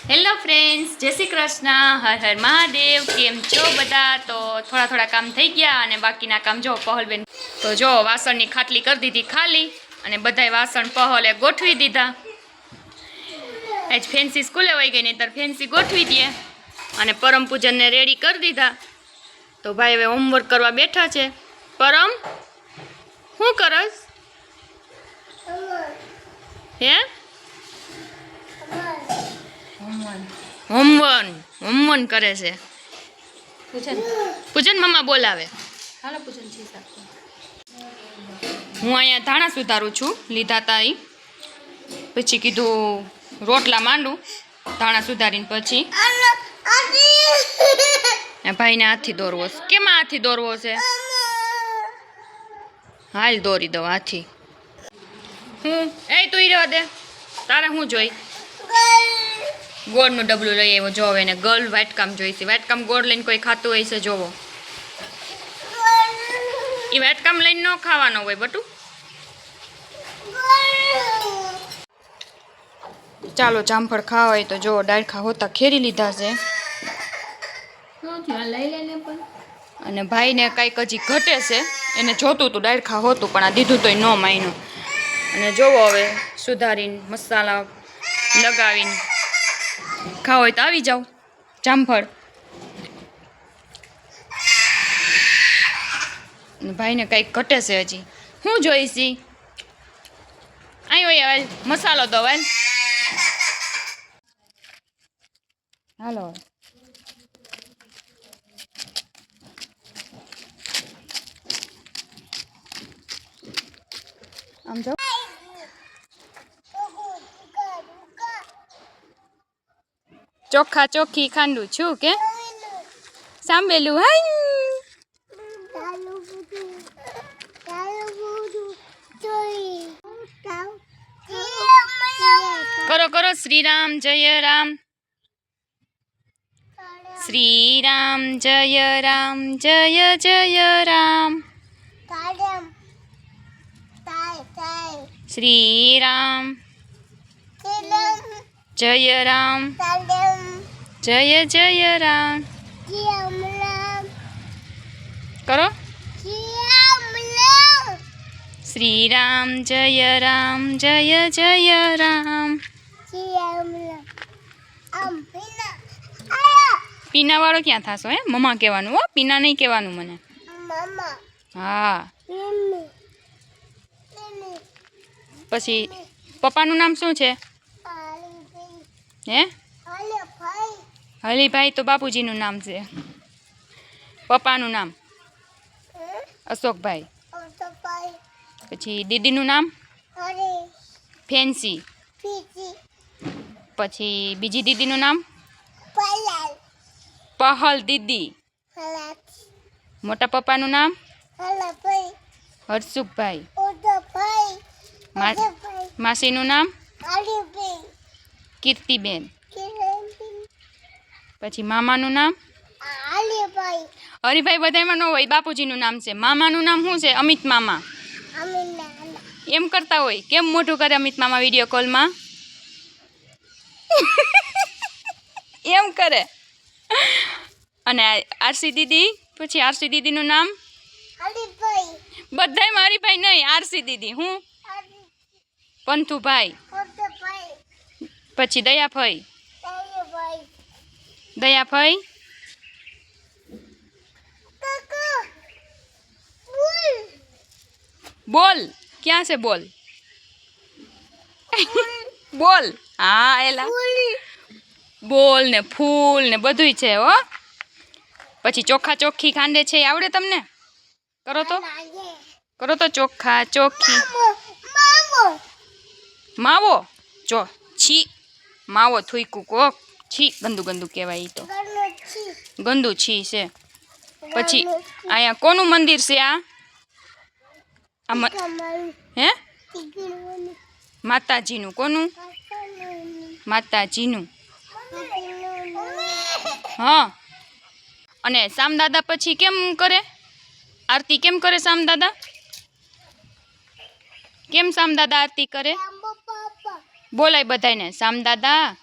Hello friends, જય શ્રી કૃષ્ણ, હર હર મહાદેવ। કેમ છો બધા? તો થોડા થોડા કામ થઈ ગયા અને બાકીના કામ જો પહલબેન તો જો વાસણની ખાટલી કરી દીધી ખાલી અને બધાય વાસણ પહલે ગોઠવી દીધા। આજ ફેન્સી સ્કૂલે વહી ગઈ, નહીંતર ફેન્સી ગોઠવી દે અને પરમ પૂજનને રેડી કરી દીધા। તો ભાઈ હવે હોમવર્ક કરવા બેઠા છે। પરમ શું કરસ? હે હોમવન કરે છે। પૂજન મમ્મા બોલાવે। હું અહીંયા ધાણા સુધારું છું, લીધા તા ઈ પછી કીધું રોટલા માંડું ધાણા સુધારીને પછી ભાઈને હાથથી દોરવો છે। કેમાં હાથથી દોરવો છે? હાલ દોરી દો હાથી। હું એ તું ઈ રહેવા દે, તારે હું જોઈ? ગોળનું ડબલું લઈ આવ્યો। જો એને ગર્લ વાટકામ જોઈશે। વાટકામ ગોળ લઈને કોઈ ખાતું હોય છે? જોવો, એ વાટકામ લઈને ન ખાવાનો હોય બટુ। ચાલો જામફળ ખાવા હોય તો જો ડાળખા હોતા ખેરી લીધા છે અને ભાઈને કાંઈક હજી ઘટે છે, એને જોતું હતું ડાળખા હોતું પણ આ દીધું તોય ન માન્યું। અને જોવો હવે સુધારીને મસાલા લગાવીને ખાવ હોય તો આવી જાઓ। જામફળ ભાઈને કંઈક ઘટે છે હજી। હું જોઈશી અહીં હોય હવે મસાલો દો હાલ। હાલો આમ જો ચોખ્ખા ચોખ્ખી ખાંડું છું કે સાંભળેલું? હાય કરો કરો શ્રી રામ જય રામ, શ્રી રામ જય રામ, જય જય રામ, શ્રી રામ જય રામ, જય જય રામ। કરો શ્રી રામ જય રામ, જય જય રામ। પીના વાળો ક્યાં થાશો? હે મમ્મા કહેવાનું હો, પીના નહીં કહેવાનું મને। હા પછી પપ્પાનું નામ શું છે? હે હલીભાઈ તો બાપુજીનું નામ છે। પપ્પાનું નામ અશોકભાઈ। પછી દીદીનું નામ ફેન્સી। પછી બીજી દીદીનું નામ પહલ દીદી। મોટા પપ્પાનું નામ હરસુખભાઈ। માસીનું નામ કીર્તિબેન। પછી મામાનું નામ હરિભાઈ બધામાં ન હોય, બાપુજીનું નામ છે। મામાનું નામ શું છે? અમિત મામા। એમ કરતા હોય કેમ મોઢું કરે અમિત મામા વિડીયો કોલમાં? એમ કરે। અને આરસી દીદી, પછી આરસી દીદીનું નામ બધાય હરિભાઈ નહીં, આરસી દીદી હું પંથુભાઈ। પછી દયાભાઈ, દયાભાઈ બોલ ક્યાં છે? બોલ બોલ। હા એલા બોલ ને ફૂલ ને બધુંય છે હો। પછી ચોખ્ખા ચોખ્ખી ખાંડે છે, આવડે તમને? કરો તો, કરો તો ચોખ્ખા ચોખ્ખી। માવો જો છી, માવો થૂકું કોક છી, ગંદુ ગંદુ કહેવાય ઈ તો, ગંદુ છી છે। પછી અહીંયા કોનું મંદિર છે? આ હે માતાજીનું। કોનું? માતાજીનું। હા અને શામદાદા પછી કેમ કરે આરતી? કેમ કરે શામદાદા? કેમ શામદાદા આરતી કરે? બોલાય બધાને, શામદાદા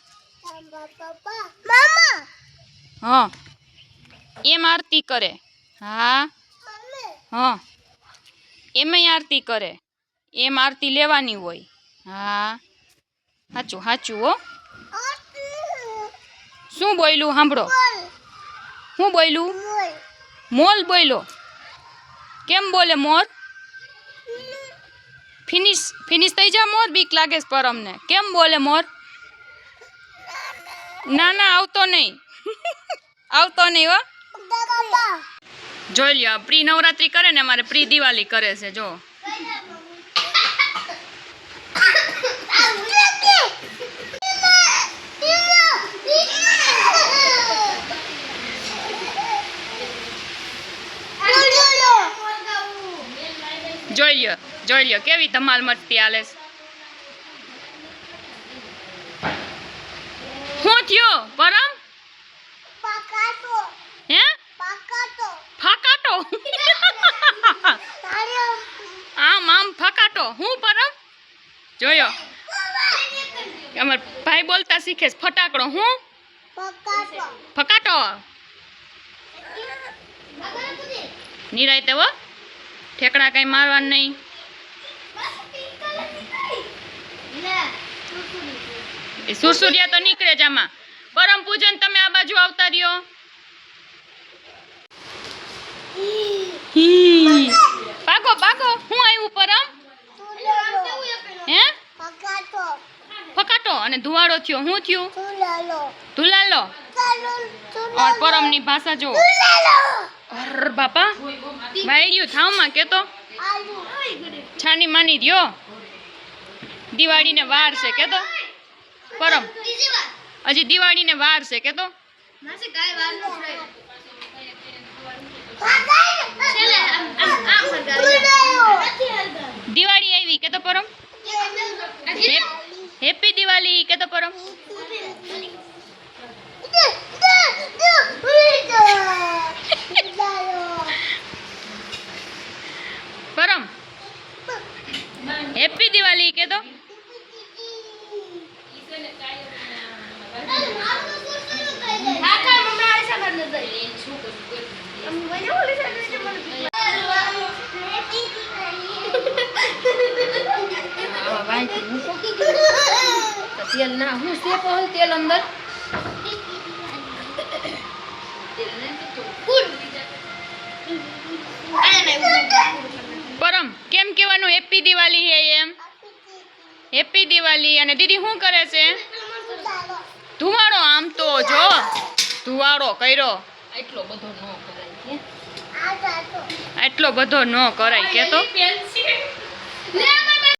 હા એમ આરતી કરે. હા હા એમાંય આરતી કરે. એમ આરતી લેવાની હોય. હા સાચું સાચું હો. શું બોલ્યું સાંભળો. શું બોલ્યું? મોલ બોલ્યો. કેમ બોલે મોર? ફિનિશ થઈ જા મોર. બીક લાગે છે પરમને. કેમ બોલે મોર? ના ના આવતો નહીં. આવતો નહીં હો. જોઈ લ્યો પ્રી નવરાત્રી કરે ને અમારે પ્રી દિવાળી કરે છે જો. જોઈ લ્યો કેવી ધમાલ મચતી હાલે છે. શું થયો પરમ? હે ફકાટો. આમ ફકાટો. હું પરમ જોયો અમાર ભાઈ બોલતા શીખે છે ફટાકડો. હું ફકાટો. નિરાયતે હો ઠેકડા કઈ મારવાનું નહીં. એ સુરસુરિયા તો નીકળે જ આમાં. પરમ પૂજન તમે આ બાજુ આવતા રહ્યો. પાગો હું આવ્યું પરમ? હે ફકાટો અને ધુવાડો થયો. શું થયું? ધુલાલો. ઓર પરમની ભાષા જો. અર બાપા વાયડ્યું થાવમાં કેતો છાની માની રહ્યો. દિવાળીને વાર છે કેતો પરમ. હજી દિવાળીને વાર છે કેતો. દિવાળી આવી કેતો પરમ. હેપી દિવાળી કેતો પરમ. પરમ હેપી દિવાળી કેતો. તેલ ના હું છે પણ તેલ અંદર પરમ કેમ કહેવાનું હેપી દિવાળી હે એમ? હેપી દિવાળી. અને દીદી શું કરે છે? ધુવાડો. આમ તો જો ધુવાડો કર્યો. એટલો બધો ન કરાય કે તો.